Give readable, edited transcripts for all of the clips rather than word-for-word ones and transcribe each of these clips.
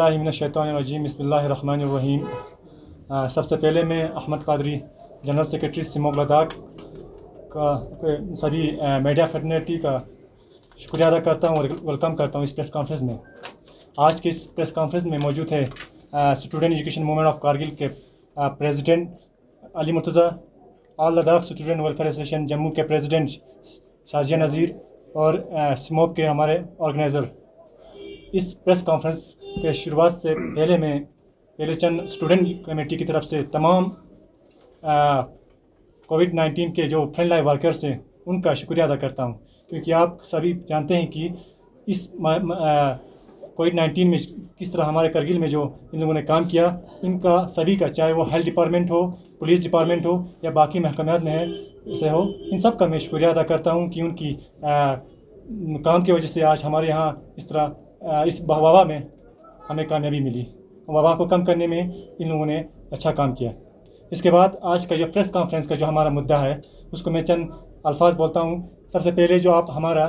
बिस्मिल्लाहिर्रहमानिर्रहीम बिस्मिल्लाहिर्रहमानिर्रहीम। सबसे पहले मैं Ahmad Qadri general secretary Simorgh Ladakh का सभी मीडिया फ्रेटर्निटी का शुक्रिया अदा करता हूँ और वेलकम करता हूँ इस प्रेस कॉन्फ्रेंस में। आज की इस प्रेस कॉन्फ्रेंस में मौजूद है student education movement of Kargil के president Ali Murtaza, all Ladakh student welfare association Jammu के प्रेसिडेंट शाजिया नज़ीर और स्मोक के हमारे ऑर्गेनाइज़र। इस प्रेस कॉन्फ्रेंस के शुरुआत से पहले चंद स्टूडेंट कमेटी की तरफ से तमाम कोविड-19 के जो फ्रंट लाइन वर्कर्स हैं उनका शुक्रिया अदा करता हूं, क्योंकि आप सभी जानते हैं कि इस कोविड-19 में किस तरह हमारे करगिल में जो इन लोगों ने काम किया, इनका सभी का, चाहे वो हेल्थ डिपार्टमेंट हो, पुलिस डिपार्टमेंट हो या बाकी महकमात में से हो, इन सब का मैं शुक्रिया अदा करता हूं कि उनकी काम की वजह से आज हमारे यहाँ इस तरह इस वबा में हमें कामयाबी मिली। वबा को कम करने में इन लोगों ने अच्छा काम किया। इसके बाद आज का जो प्रेस कॉन्फ्रेंस का जो हमारा मुद्दा है उसको मैं चंद अल्फाज बोलता हूँ। सबसे पहले जो आप हमारा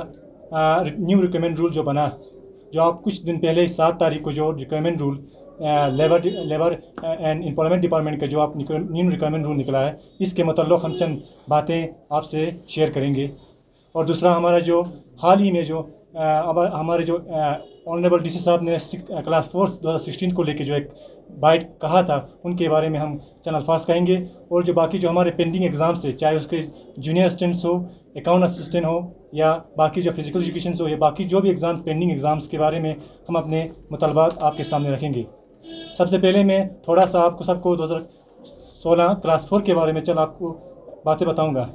न्यू रिक्वायरमेंट रूल जो बना, जो आप कुछ दिन पहले 7 तारीख को जो requirement rule labour and employment department का जो आप न्यू रिक्वायरमेंट रूल निकला है, इसके मतलब हम चंद बातें आपसे शेयर करेंगे। और दूसरा हमारा जो हाल ही में जो हमारे जो ऑनरेबल डीसी साहब ने क्लास 4 2016 को लेके जो एक बाइट कहा था, उनके बारे में हम चंद अल्फाज कहेंगे। और जो बाकी जो हमारे पेंडिंग एग्ज़ाम्स है, चाहे उसके जूनियर असिस्टेंट्स हो, अकाउंट असिस्टेंट हो या बाकी जो फिजिकल एजुकेशन हो या बाकी जो भी एग्ज़ाम पेंडिंग एग्ज़ाम्स के बारे में हम अपने मुतालबात आपके सामने रखेंगे। सबसे पहले मैं थोड़ा सा आपको सबको 2016 क्लास 4 के बारे में चल आपको बातें बताऊँगा।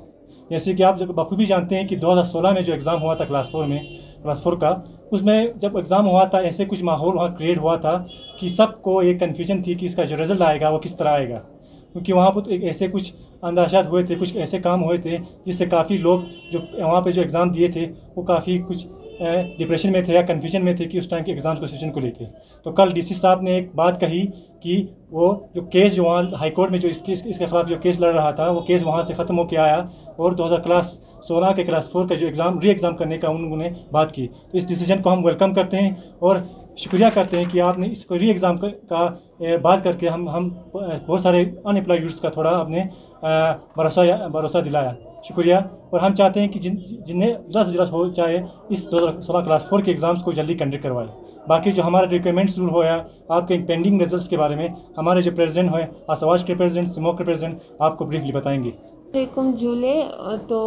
जैसे कि आप जब बखूबी जानते हैं कि 2016 में जो एग्ज़ाम हुआ था क्लास 4 का, उसमें जब एग्ज़ाम हुआ था ऐसे कुछ माहौल वहाँ क्रिएट हुआ था कि सबको एक कन्फ्यूजन थी कि इसका जो रिज़ल्ट आएगा वो किस तरह आएगा, क्योंकि वहाँ पर एक ऐसे कुछ अंदाज़ात हुए थे, कुछ ऐसे काम हुए थे जिससे काफ़ी लोग जो वहाँ पे जो एग्ज़ाम दिए थे वो काफ़ी कुछ डिप्रेशन में थे या कन्फ्यूजन में थे कि उस टाइम के एग्ज़ाम को सेशन को लेके। तो कल डीसी साहब ने एक बात कही कि वो जो केस जो वहाँ हाई कोर्ट में जो इसके ख़िलाफ़ जो केस लड़ रहा था, वो केस वहाँ से ख़त्म होकर आया और 2016 के क्लास 4 का जो री एग्ज़ाम करने का उन्होंने बात की। तो इस डिसीजन को हम वेलकम करते हैं और शुक्रिया करते हैं कि आपने इसको री एग्ज़ाम का बात करके हम बहुत सारे अनएम्प्लॉयड यूथ्स का थोड़ा आपने भरोसा दिलाया। शुक्रिया। और हम चाहते हैं कि जिन्हें जल्द से जल्द हो चाहे इस 2016 क्लास 4 के एग्ज़ाम्स को जल्दी कंडक्ट करवाएं। बाकी जो हमारा रिक्वायरमेंट्स रूल हो या आपके पेंडिंग रिजल्ट्स के बारे में हमारे जो प्रेसिडेंट हैं, आसवाज के प्रेसिडेंट, सिमोक के प्रेसिडेंट आपको ब्रीफली बताएंगे। जुले तो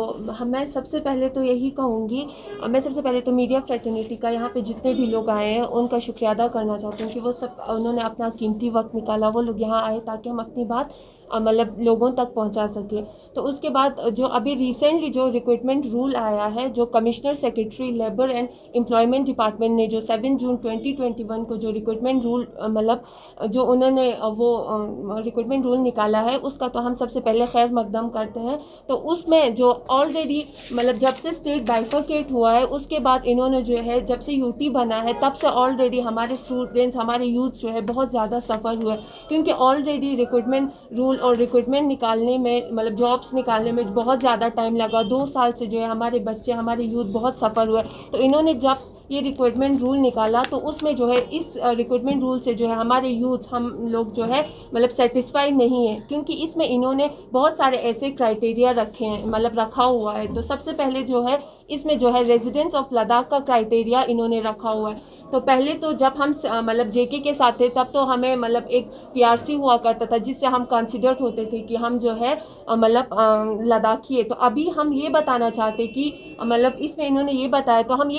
मैं सबसे पहले तो यही कहूँगी, मैं सबसे पहले तो मीडिया फ्रेटर्निटी का यहाँ पे जितने भी लोग आए हैं उनका शुक्रिया अदा करना चाहती हूँ कि वो सब उन्होंने अपना कीमती वक्त निकाला, वो लोग यहाँ आए ताकि हम अपनी बात मतलब लोगों तक पहुंचा सके। तो उसके बाद जो अभी रिसेंटली जो रिक्रूटमेंट रूल आया है, जो commissioner secretary labour and employment department ने जो 7 जून 2021 को जो रिक्रूटमेंट रूल मतलब जो उन्होंने वो रिक्रूटमेंट रूल निकाला है, उसका तो हम सबसे पहले खैर मकदम करते हैं। तो उसमें जो ऑलरेडी मतलब जब से स्टेट बाइफरकेट हुआ है उसके बाद इन्होंने जो है जब से यूटी बना है तब से ऑलरेडी हमारे स्टूडेंट्स, हमारे यूथ जो है बहुत ज़्यादा सफ़र हुए, क्योंकि ऑलरेडी रिक्रूटमेंट रूल और रिक्रूटमेंट निकालने में मतलब जॉब्स निकालने में बहुत ज़्यादा टाइम लगा। 2 साल से जो है हमारे बच्चे, हमारे यूथ बहुत सफ़र हुए। तो इन्होंने जब ये रिक्रूटमेंट रूल निकाला तो उसमें जो है इस रिक्रूटमेंट रूल से जो है हमारे यूथ, हम लोग जो है मतलब सेटिस्फाई नहीं है, क्योंकि इसमें इन्होंने बहुत सारे ऐसे क्राइटेरिया रखे हैं, मतलब रखा हुआ है। तो सबसे पहले जो है इसमें जो है रेजिडेंस ऑफ लद्दाख का क्राइटेरिया इन्होंने रखा हुआ है। तो पहले तो जब हम मतलब जेके के साथ थे तब तो हमें मतलब एक पीआरसी हुआ करता था जिससे हम कंसिडर होते थे कि हम जो है मतलब लद्दाखी है। तो अभी हम ये बताना चाहते कि मतलब इसमें इन्होंने ये बताया, तो हम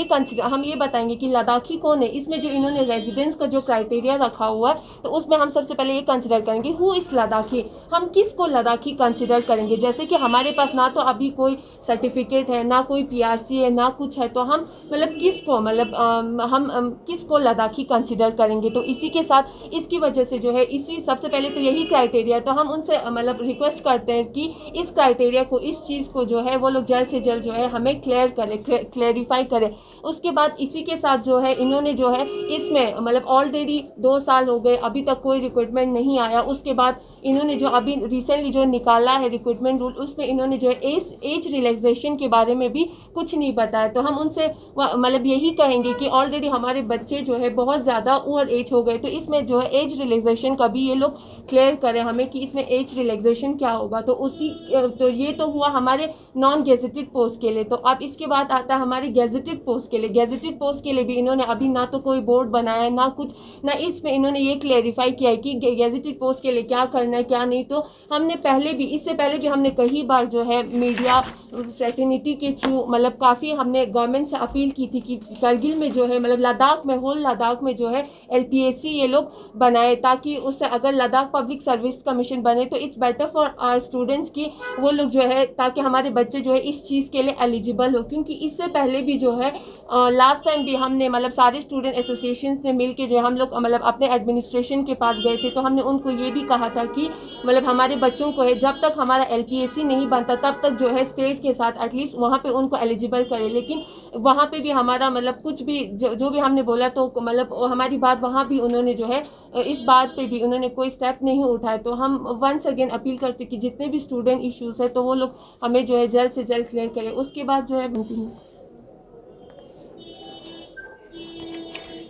ये बताएंगे कि लद्दाखी कौन है। इसमें जो इन्होंने रेजिडेंस का जो क्राइटेरिया रखा हुआ है तो उसमें हम सबसे पहले ये कंसिडर करेंगे हु इज़ लद्दाखी, हम किसको लद्दाखी कंसिडर करेंगे। जैसे कि हमारे पास ना तो अभी कोई सर्टिफिकेट है, ना कोई पीआरसी है, ना कुछ है, तो हम मतलब किसको मतलब हम किसको लद्दाखी कंसिडर करेंगे। तो इसी के साथ इसकी वजह से जो है इसी सबसे पहले तो यही क्राइटेरिया है। तो हम उनसे मतलब रिक्वेस्ट करते हैं कि इस क्राइटेरिया को, इस चीज़ को जो है वो लोग जल्द से जल्द जो है हमें क्लियर करें, क्लेरिफाई करें। उसके बाद इसी के साथ जो है इन्होंने जो है इसमें मतलब ऑलरेडी 2 साल हो गए, अभी तक कोई रिक्रूटमेंट नहीं आया। उसके बाद इन्होंने जो अभी रिसेंटली जो निकाला है रिक्रूटमेंट रूल, उसमें इन्होंने जो है एज रिलैक्सेशन के बारे में भी कुछ नहीं बताया। तो हम उनसे मतलब यही कहेंगे कि ऑलरेडी हमारे बच्चे जो है बहुत ज़्यादा ओवर एज हो गए, तो इसमें जो है एज रिलैक्सेशन का भी ये लोग क्लियर करें हमें कि इसमें एज रिलैक्सेशन क्या होगा। तो ये तो हुआ हमारे नॉन गेजेटेड पोस्ट के लिए। तो अब इसके बाद आता है हमारे गेजेटेड पोस्ट के लिए। गेजेटेड पोस्ट के लिए भी इन्होंने अभी ना तो कोई बोर्ड बनाया ना कुछ, ना इसमें इन्होंने ये क्लेरिफाई किया है कि गेजेटेड पोस्ट के लिए क्या करना है क्या नहीं। तो हमने इससे पहले भी हमने कई बार जो है मीडिया फ्रेटर्निटी के थ्रू मतलब काफ़ी हमने गवर्नमेंट से अपील की थी कि करगिल में जो है मतलब लद्दाख में, होल लद्दाख में जो है LPSC ये लोग बनाए, ताकि उससे अगर लद्दाख पब्लिक सर्विस कमीशन बने तो it's better for our students की वो लोग जो है, ताकि हमारे बच्चे जो है इस चीज़ के लिए एलिजिबल हो। क्योंकि इससे पहले भी जो है लास्ट टाइम भी हमने मतलब सारे स्टूडेंट एसोसिएशंस ने मिल के जो है हम लोग मतलब अपने एडमिनिस्ट्रेशन के पास गए थे, तो हमने उनको ये भी कहा था कि मतलब हमारे बच्चों को है जब तक हमारा LPSC नहीं बनता तब तक जो है स्टेट के साथ एटलीस्ट वहाँ पे उनको एलिजिबल करे। लेकिन वहाँ पे भी हमारा मतलब कुछ भी जो भी हमने बोला तो मतलब हमारी बात वहाँ भी उन्होंने जो है इस बात पे भी उन्होंने कोई स्टेप नहीं उठाए। तो हम वंस अगेन अपील करते कि जितने भी स्टूडेंट इश्यूज़ है तो वो लोग हमें जो है जल्द से जल्द क्लियर करें। उसके बाद जो है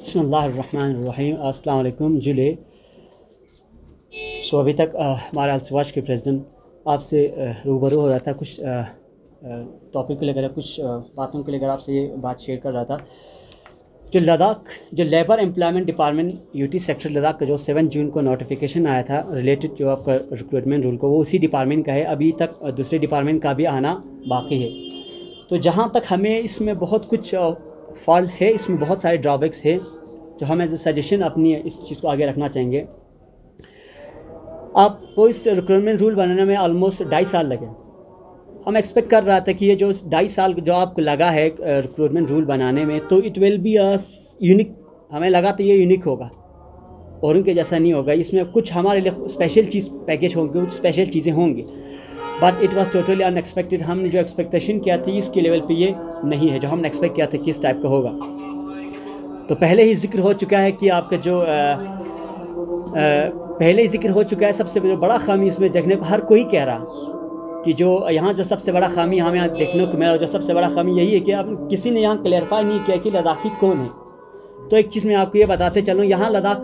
बिस्मिल्लाहिर्रहमानिर्रहीम, अस्सलाम वालेकुम जुले। अभी तक हमारा अल्सवाच के प्रेसिडेंट आपसे रूबरू हो रहा था, कुछ टॉपिक को लेकर, कुछ बातों को लेकर आपसे ये बात शेयर कर रहा था। जो labour employment department UT sector Ladakh का जो 7 जून को नोटिफिकेशन आया था रिलेटेड जो आपका रिक्रूटमेंट रूल को, वो उसी डिपार्टमेंट का है। अभी तक दूसरे डिपार्टमेंट का भी आना बाकी है। तो जहाँ तक हमें इसमें बहुत कुछ फॉल्ट है, इसमें बहुत सारे ड्रॉबैक्स है जो हम एज ए सजेशन अपनी इस चीज़ को आगे रखना चाहेंगे। आपको इस रिक्रूटमेंट रूल बनाने में ऑलमोस्ट 2.5 साल लगे। हम एक्सपेक्ट कर रहा था कि ये जो 2.5 साल जो आपको लगा है रिक्रूटमेंट रूल बनाने में, तो इट विल बी यूनिक। हमें लगा तो ये यूनिक होगा और उनके जैसा नहीं होगा। इसमें कुछ हमारे लिए स्पेशल चीज़ पैकेज होंगे, कुछ स्पेशल चीज़ें होंगी, but it was totally unexpected. हमने जो एक्सपेक्टेशन किया थी इसके लेवल पे ये नहीं है जो हमने एक्सपेक्ट किया था कि इस टाइप का होगा। तो पहले ही जिक्र हो चुका है कि आपका जो पहले ही जिक्र हो चुका है, सबसे बड़ा खामी इसमें देखने को हर कोई कह रहा कि जो यहाँ जो सबसे बड़ा खामी हमें यहाँ देखने को मिला, जो सबसे बड़ा खामी यही है कि अब किसी ने यहाँ क्लैरिफाई नहीं किया कि लद्दाखी कौन है। तो एक चीज़ मैं आपको ये बताते चलूँ, यहाँ लद्दाख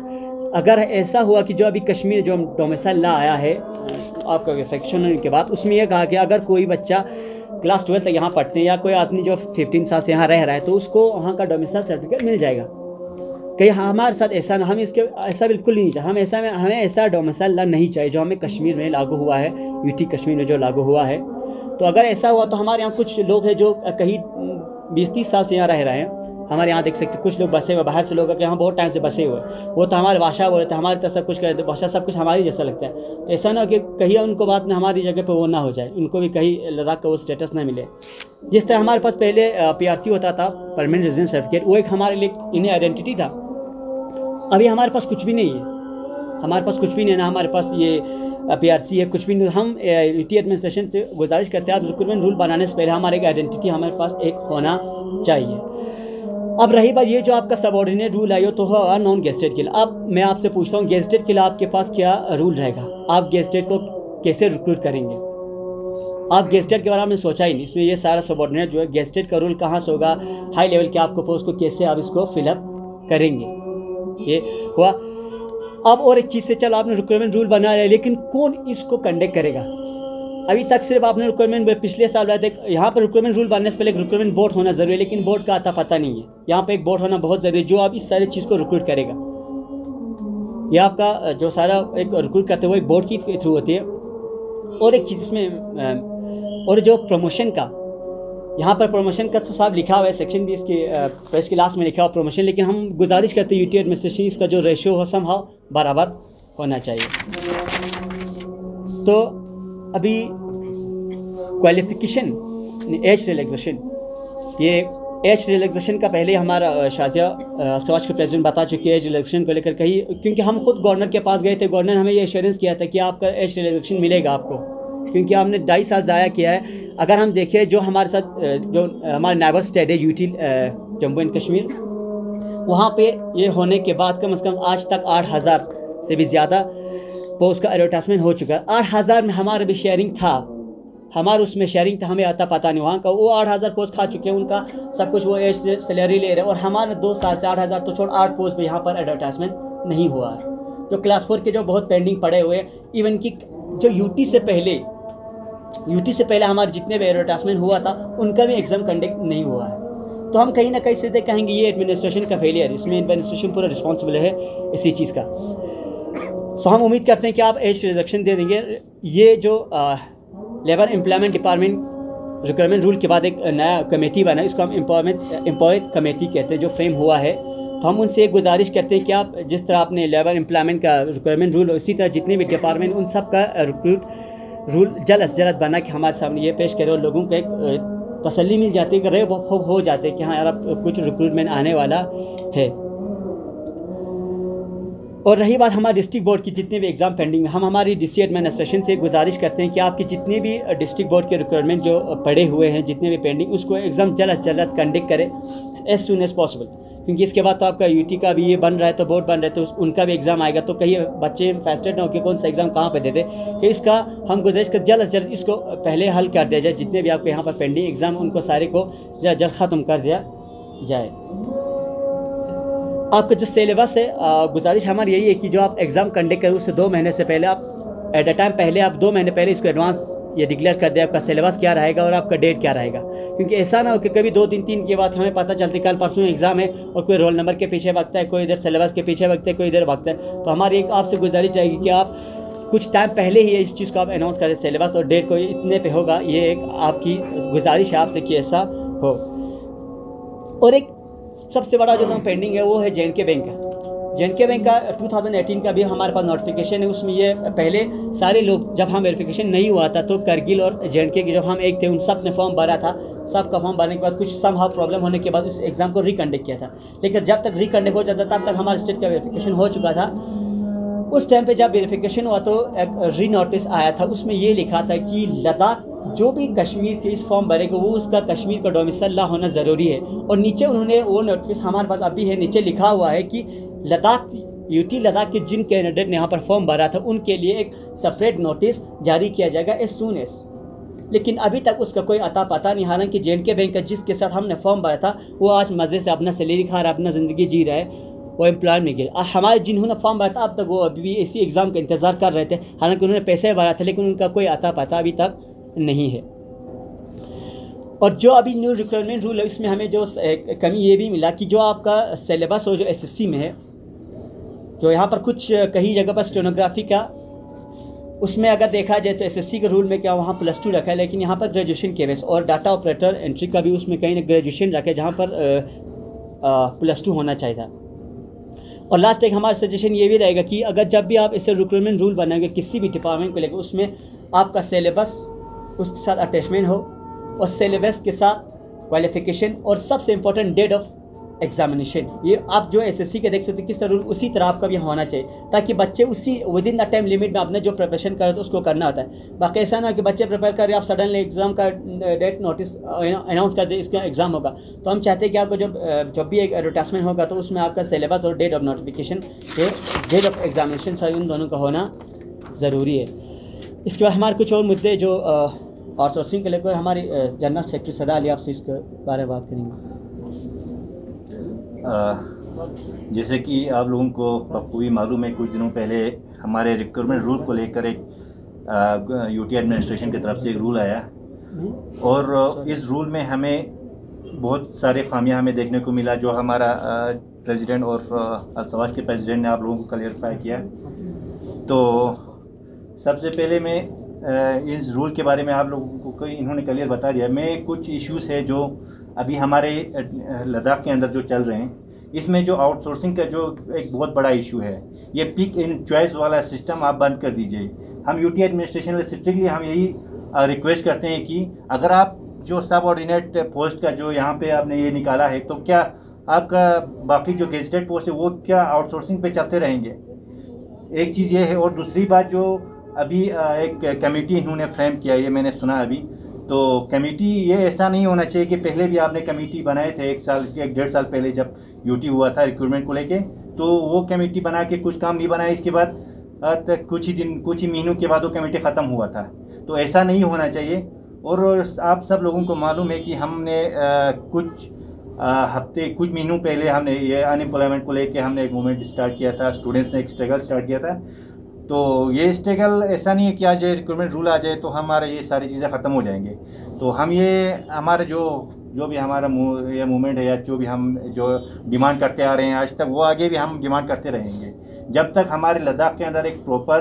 अगर ऐसा हुआ कि जो अभी कश्मीर जो डोमिसाइल ला आया है आपका इफेक्शन होने के बाद, उसमें यह कहा कि अगर कोई बच्चा क्लास 12 तक यहाँ पढ़ते हैं या कोई आदमी जो 15 साल से यहाँ रह रहा है तो उसको वहाँ का डोमिसाइल सर्टिफिकेट मिल जाएगा। कहीं हमारे साथ ऐसा ना, हम इसके ऐसा बिल्कुल नहीं चाहिए। हमें ऐसा डोमिसाइल ला नहीं चाहिए जो हमें कश्मीर में लागू हुआ है, UT कश्मीर में जो लागू हुआ है। तो अगर ऐसा हुआ तो हमारे यहाँ कुछ लोग हैं जो कहीं 20-30 साल से यहाँ रह रहे हैं। हमारे यहाँ देख सकते कुछ लोग बसे हुए, बाहर से लोग यहाँ बहुत टाइम से बसे हुए, वो तो हमारी भाषा बोलते हैं, हमारी तरह सब कुछ कहते, भाषा सब कुछ हमारी जैसा लगता है। ऐसा ना कि कहीं उनको बात में हमारी जगह पे वो ना हो जाए, उनको भी कहीं लद्दाख का वो स्टेटस ना मिले। जिस तरह हमारे पास पहले PRC होता था, परमानेंट रेजिडेंस सर्टिफिकेट, वो एक हमारे लिए इन्हें आइडेंटिटी था। अभी हमारे पास कुछ भी नहीं है, हमारे पास कुछ भी नहीं है, ना हमारे पास ये PRC है, कुछ भी नहीं। हम UT एडमिनिस्ट्रेशन से गुजारिश करते हैं, आप रिक्रूटमेंट रूल बनाने से पहले हमारे एक आइडेंटिटी हमारे पास एक होना चाहिए। अब रही बात ये जो आपका सबऑर्डिनेट रूल है, ये तो है नॉन गेस्टेड के लिए। अब मैं आपसे पूछता हूँ गेस्टेड के लिए आपके पास क्या रूल रहेगा? आप गेस्टेड को कैसे रिक्रूट करेंगे? आप गेस्टेड के बारे में सोचा ही नहीं। इसमें ये सारा सबऑर्डिनेट जो है गेस्टेड का रूल कहाँ से होगा, हाई लेवल के आपको पोस्ट को कैसे आप इसको फिलअप करेंगे, ये हुआ। अब और एक चीज़ से, चलो आपने रिक्रूटमेंट रूल बना लिया, लेकिन कौन इसको कंडक्ट करेगा? अभी तक सिर्फ आपने रिक्रूटमेंट पिछले साल आए थे, यहाँ पर रिक्रूटमेंट रूल बनने से पहले एक रिक्रूटमेंट बोर्ड होना ज़रूरी है, लेकिन बोर्ड का आता पता नहीं है। यहाँ पे एक बोर्ड होना बहुत ज़रूरी है जो आप इस सारी चीज़ को रिक्रूट करेगा। यह आपका जो सारा एक रिक्रूट करते हैं वो एक बोर्ड के थ्रू होती है। और एक चीज़ इसमें और जो प्रमोशन का, यहाँ पर प्रमोशन का तो साहब लिखा हुआ है सेक्शन 20 के पेज के लास्ट में लिखा हुआ प्रमोशन, लेकिन हम गुजारिश करते हैं UT एडमिनिस्ट्रेशन इसका जो रेशियो हो समहाउ बराबर होना चाहिए। तो अभी क्वालिफिकेशन, एज रिलैक्सेशन, ये एज रिलैक्सेशन का पहले हमारा शाजिया समाज के प्रेसिडेंट बता चुके हैं एज रिलैक्सेशन को लेकर कहीं, क्योंकि हम खुद गवर्नर के पास गए थे, गवर्नर हमें ये एश्योरेंस किया था कि आपका एज रिलैक्सेशन मिलेगा आपको, क्योंकि हमने 2.5 साल ज़ाया किया है। अगर हम देखें जो हमारे साथ जो हमारे नेबर स्टेट है UT जम्मू एंड कश्मीर। वहाँ पे ये होने के बाद कम से कम आज तक 8,000 से भी ज़्यादा पोस्ट का एडवर्टाइजमेंट हो चुका है। 8,000 में हमारा भी शेयरिंग था, हमारा उसमें शेयरिंग था, हमें आता पता नहीं वहाँ का। वो 8,000 पोस्ट खा चुके हैं, उनका सब कुछ वो एज से सैलरी ले रहे हैं, और हमारे 2 साल से 8,000 तो छोड़ 8 पोस्ट भी यहाँ पर एडवर्टाइजमेंट नहीं हुआ है। जो क्लास 4 के जो बहुत पेंडिंग पड़े हुए हैं, इवन कि जो यूटी से पहले हमारे जितने भी एडवर्टाइजमेंट हुआ था उनका भी एग्ज़ाम कंडक्ट नहीं हुआ है। तो हम कहीं ना कहीं सीधे कहेंगे ये एडमिनिस्ट्रेशन का फेलियर, इसमें एडमिनिस्ट्रेशन पूरा रिस्पॉन्सिबल है इसी चीज़ का। सो हम उम्मीद करते हैं कि आप एज रिडक्शन दे देंगे। ये जो labour employment department requirement rule के बाद एक नया कमेटी बना है, इसको हम एम्प्लॉय कमेटी कहते हैं, जो फ्रेम हुआ है। तो हम उनसे एक गुजारिश करते हैं कि आप जिस तरह आपने लेबर एम्प्लॉयमेंट का रिक्वायरमेंट रूल, इसी तरह जितने भी डिपार्टमेंट उन सब का रिक्रूट रूल जल्द से जल्द बना के हमारे सामने ये पेश करें, और लोगों को एक तसल्ली मिल जाती है कि रेब हो जाते हैं कि हाँ यार अब कुछ रिक्रूटमेंट आने वाला है। और रही बात हमारे डिस्ट्रिक्ट बोर्ड की जितने भी एग्ज़ाम पेंडिंग में, हम हमारी डिस्ट्रिक्ट एडमिनिस्ट्रेशन से गुजारिश करते हैं कि आपके जितने भी डिस्ट्रिक्ट बोर्ड के रिक्वायरमेंट जो पड़े हुए हैं, जितने भी पेंडिंग, उसको एग्ज़ाम जल्द से जल्द कंडक्ट करें एज सून एज़ पॉसिबल, क्योंकि इसके बाद तो आपका यूटी का भी ये बन रहा है, तो बोर्ड बन रहा है, तो उनका भी एग्ज़ाम आएगा। तो कहीं बच्चे फ्रस्ट्रेट ना हो कि कौन सा एग्ज़ाम कहाँ पे देते, कि इसका हम गुजारिश कर जल्द से जल्द इसको पहले हल कर दिया जाए। जितने भी आपके यहाँ पर पेंडिंग एग्ज़ाम उनको सारे को जल्द ख़त्म कर दिया जाए। आपका जो सिलेबस है, गुजारिश हमारी यही है कि जो आप एग्ज़ाम कंडक्ट करें उससे 2 महीने से पहले आप एट अ टाइम पहले आप 2 महीने पहले इसको एडवांस ये डिक्लेयर कर दे आपका सिलेबस क्या रहेगा और आपका डेट क्या रहेगा। क्योंकि ऐसा ना हो कि कभी 2-3 के बाद हमें पता चलती कल परसों एग्ज़ाम है और कोई रोल नंबर के पीछे भागता है, कोई इधर सिलेबस के पीछे भागता है, कोई इधर भागता है। तो हमारी एक आपसे गुजारिश रहेगी कि आप कुछ टाइम पहले ही इस चीज़ को आप अनाउंस करें, सिलेबस और डेट को इतने पे होगा। ये एक आपकी गुजारिश है आपसे कि ऐसा हो। और एक सबसे बड़ा जो पेंडिंग है वो है JNK बैंक का। JNK बैंक का 2018 का भी हमारे पास नोटिफिकेशन है। उसमें ये पहले सारे लोग, जब हम वेरिफिकेशन नहीं हुआ था तो करगिल और JNK के जब हम एक थे, उन सब ने फॉर्म भरा था। सबका फॉर्म भरने के बाद कुछ समहाउ प्रॉब्लम होने के बाद उस एग्ज़ाम को रिकंडक्ट किया था। लेकिन जब तक रिकंडक्ट हो जाता तब तक हमारे स्टेट का वेरिफिकेशन हो चुका था। उस टाइम पे जब वेरिफिकेशन हुआ तो एक री नोटिस आया था, उसमें ये लिखा था कि लद्दाख जो भी कश्मीर के इस फॉर्म भरेगा वो उसका कश्मीर का डोमिसाइल होना ज़रूरी है। और नीचे उन्होंने वो नोटिस हमारे पास अभी है, नीचे लिखा हुआ है कि लद्दाख यूटी लद्दाख के जिन कैंडिडेट ने यहाँ पर फॉर्म भरा था उनके लिए एक सेपरेट नोटिस जारी किया जाएगा एज सून एज। लेकिन अभी तक उसका कोई अता पता नहीं। हालांकि JNK बैंक का जिसके साथ हमने फॉर्म भरा था वो आज मज़े से अपना सैलरी खा रहा है, अपना ज़िंदगी जी रहा है, वो एम्प्लॉय में गए। हमारे जिन्होंने फॉर्म भरा था अब तक वो अभी भी इसी एग्ज़ाम का इंतज़ार कर रहे थे। हालांकि उन्होंने पैसे भरा था लेकिन उनका कोई अता पता अभी तक नहीं है। और जो अभी न्यू रिक्वायरमेंट रूल है इसमें हमें जो कमी ये भी मिला कि जो आपका सिलेबस हो जो SSC में है, जो यहाँ पर कुछ कहीं जगह पर स्टेनोग्राफी का, उसमें अगर देखा जाए तो SSC के रूल में क्या वहाँ +2 रखा है, लेकिन यहाँ पर ग्रेजुएशन के बेस, और डाटा ऑपरेटर एंट्री का भी उसमें कहीं ना ग्रेजुएशन रखा है जहाँ पर +2 होना चाहिए था। और लास्ट एक हमारा सजेशन ये भी रहेगा कि अगर जब भी आप इसे रिक्वायरमेंट रूल बनाएंगे किसी भी डिपार्टमेंट को लेकर, उसमें आपका सिलेबस उसके साथ अटैचमेंट हो और सिलेबस के साथ क्वालिफिकेशन और सबसे इम्पोर्टेंट डेट ऑफ एग्जामिनेशन। ये आप जो SSC के देख सकते हैं किस तरह रूल उसी तरह आपका भी होना चाहिए, ताकि बच्चे उसी with in the time limit में अपने जो प्रिपरेशन करें तो उसको करना होता है। बाकी ऐसा ना कि बच्चे प्रिपेयर कर रहे आप सडनली एग्ज़ाम का डेट नोटिस अनाउंस कर दे इसका एग्ज़ाम होगा। तो हम चाहते हैं कि आपको जब भी एक एडवर्टाइजमेंट होगा तो उसमें आपका सिलेबस और date of notification, date of examination sir इन दोनों का होना ज़रूरी है। इसके बाद हमारे कुछ और मुद्दे जो आउटसोर्सिंग के लेकर हमारी जनरल सेक्रेटरी सदा अली आपसे इसके बारे में बात करेंगे। जैसे कि आप लोगों को बखूबी मालूम है, कुछ दिनों पहले हमारे रिक्रूटमेंट रूल को लेकर एक यूटी एडमिनिस्ट्रेशन की तरफ से एक रूल आया और इस रूल में हमें बहुत सारे खामियां हमें देखने को मिला, जो हमारा प्रेसिडेंट और अलसवाज के प्रेसिडेंट ने आप लोगों को क्लियरफाई किया। तो सबसे पहले मैं इस रूल के बारे में आप लोगों को इन्होंने क्लियर बता दिया। मैं कुछ इश्यूज़ है जो अभी हमारे लद्दाख के अंदर जो चल रहे हैं, इसमें जो आउटसोर्सिंग का जो एक बहुत बड़ा इशू है, ये पिक इन चॉइस वाला सिस्टम आप बंद कर दीजिए। हम यूटी एडमिनिस्ट्रेशन में स्ट्रिक्टली हम यही रिक्वेस्ट करते हैं कि अगर आप जो सब ऑर्डिनेट पोस्ट का जो यहाँ पे आपने ये निकाला है, तो क्या आपका बाकी जो गेजेटेड पोस्ट है वो क्या आउटसोर्सिंग पे चलते रहेंगे? एक चीज़ ये है। और दूसरी बात, जो अभी एक कमेटी इन्होंने फ्रेम किया, ये मैंने सुना अभी, तो कमेटी ये ऐसा नहीं होना चाहिए कि पहले भी आपने कमेटी बनाए थे 1-1.5 साल पहले जब यूटी हुआ था रिक्रूटमेंट को लेके, तो वो कमेटी बना के कुछ काम नहीं बनाया, इसके बाद कुछ ही महीनों के बाद वो कमेटी ख़त्म हुआ था। तो ऐसा नहीं होना चाहिए। और आप सब लोगों को मालूम है कि हमने कुछ महीनों पहले हमने ये अनएम्प्लॉयमेंट को लेके हमने एक मूवमेंट स्टार्ट किया था, स्टूडेंट्स ने एक स्ट्रगल स्टार्ट किया था। तो ये स्ट्रगल ऐसा नहीं है कि आज रिक्रूटमेंट रूल आ जाए तो हमारे ये सारी चीज़ें ख़त्म हो जाएंगे। तो हम ये हमारे जो भी हमारा ये मूवमेंट है या जो भी हम जो डिमांड करते आ रहे हैं आज तक, वो आगे भी हम डिमांड करते रहेंगे जब तक हमारे लद्दाख के अंदर एक proper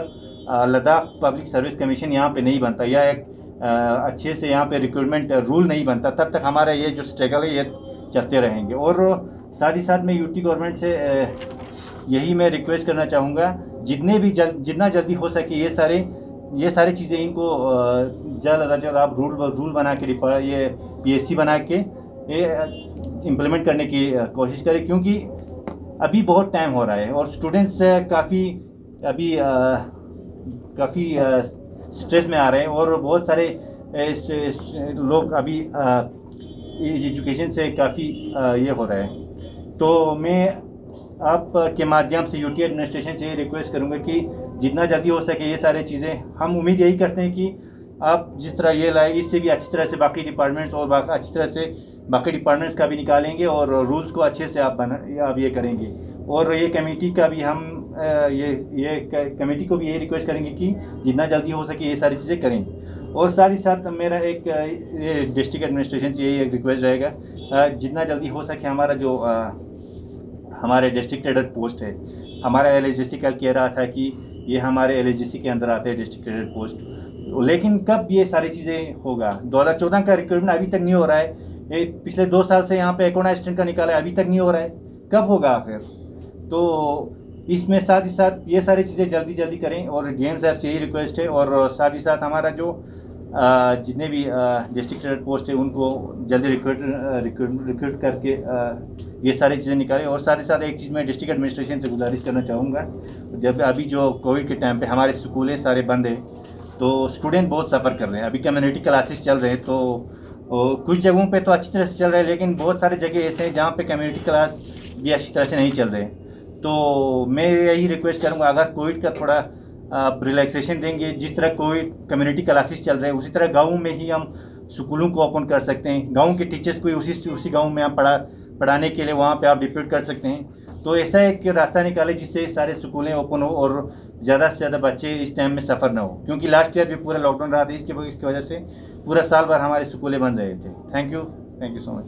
Ladakh public service commission यहाँ पे नहीं बनता या एक अच्छे से यहाँ पे रिक्रूटमेंट रूल नहीं बनता, तब तक हमारा ये जो स्ट्रगल है ये चलते रहेंगे। और साथ ही साथ मैं यूटी गवर्नमेंट से यही मैं रिक्वेस्ट करना चाहूँगा, जितना जल्दी हो सके ये सारी चीज़ें इनको जल्द अज जल्द आप रूल बना के ये पीएससी बना के ये इम्प्लीमेंट करने की कोशिश करें, क्योंकि अभी बहुत टाइम हो रहा है और स्टूडेंट्स काफ़ी स्ट्रेस में आ रहे हैं और बहुत सारे लोग अभी एजुकेशन से काफ़ी ये हो रहा है। तो मैं आप के माध्यम से यूटी एडमिनिस्ट्रेशन से ये रिक्वेस्ट करूँगा कि जितना जल्दी हो सके ये सारी चीज़ें, हम उम्मीद यही करते हैं कि आप जिस तरह ये लाए इससे भी अच्छी तरह से बाकी डिपार्टमेंट्स और अच्छी तरह से बाकी डिपार्टमेंट्स का भी निकालेंगे और रूल्स को अच्छे से आप ये करेंगे। और ये कमेटी का भी हम कमेटी को भी ये रिक्वेस्ट करेंगे कि जितना जल्दी हो सके ये सारी चीज़ें करें। और साथ ही साथ मेरा एक डिस्ट्रिक्ट एडमिनिस्ट्रेशन से यही एक रिक्वेस्ट रहेगा, जितना जल्दी हो सके हमारा जो हमारे डिस्ट्रिक्ट हेड पोस्ट है, हमारा LHDC कल कह रहा था कि ये हमारे LHDC के अंदर आते हैं डिस्ट्रिक्ट हेड पोस्ट, लेकिन कब ये सारी चीज़ें होगा? 2014 का रिक्रूटमेंट अभी तक नहीं हो रहा है। पिछले 2 साल से यहाँ पे अकाउंट असिस्टेंट का निकाला है, अभी तक नहीं हो रहा है, कब होगा आखिर? तो इसमें साथ ही साथ ये सारी चीज़ें जल्दी करें और डीएम साहब से यही रिक्वेस्ट है। और साथ ही साथ हमारा जो जितने भी डिस्ट्रिक्ट हेड पोस्ट है उनको जल्दी रिक्रूट करके ये सारी चीज़ें निकालें। और साथ ही साथ एक चीज़ मैं डिस्ट्रिक्ट एडमिनिस्ट्रेशन से गुजारिश करना चाहूँगा, जब अभी जो कोविड के टाइम पे हमारे स्कूलें सारे बंद हैं तो स्टूडेंट बहुत सफ़र कर रहे हैं। अभी कम्युनिटी क्लासेस चल रहे हैं तो कुछ जगहों पे तो अच्छी तरह से चल रहे हैं, लेकिन बहुत सारे जगह ऐसे हैं जहाँ पे कम्युनिटी क्लास भी अच्छी तरह से नहीं चल रहे हैं। तो मैं यही रिक्वेस्ट करूँगा, अगर कोविड का थोड़ा आप रिलैक्सेशन देंगे, जिस तरह कोविड कम्युनिटी क्लासेस चल रहे हैं उसी तरह गाँव में ही हम स्कूलों को ओपन कर सकते हैं। गाँव के टीचर्स को उसी गाँव में आप पढ़ाने के लिए वहाँ पे आप डिप्यूट कर सकते हैं। तो ऐसा एक रास्ता निकाले जिससे सारे स्कूलें ओपन हो और ज़्यादा से ज़्यादा बच्चे इस टाइम में सफ़र ना हो, क्योंकि लास्ट ईयर भी पूरा लॉकडाउन रहा था, इसकी वजह से पूरा साल भर हमारे स्कूलें बंद रहे थे। Thank you so much.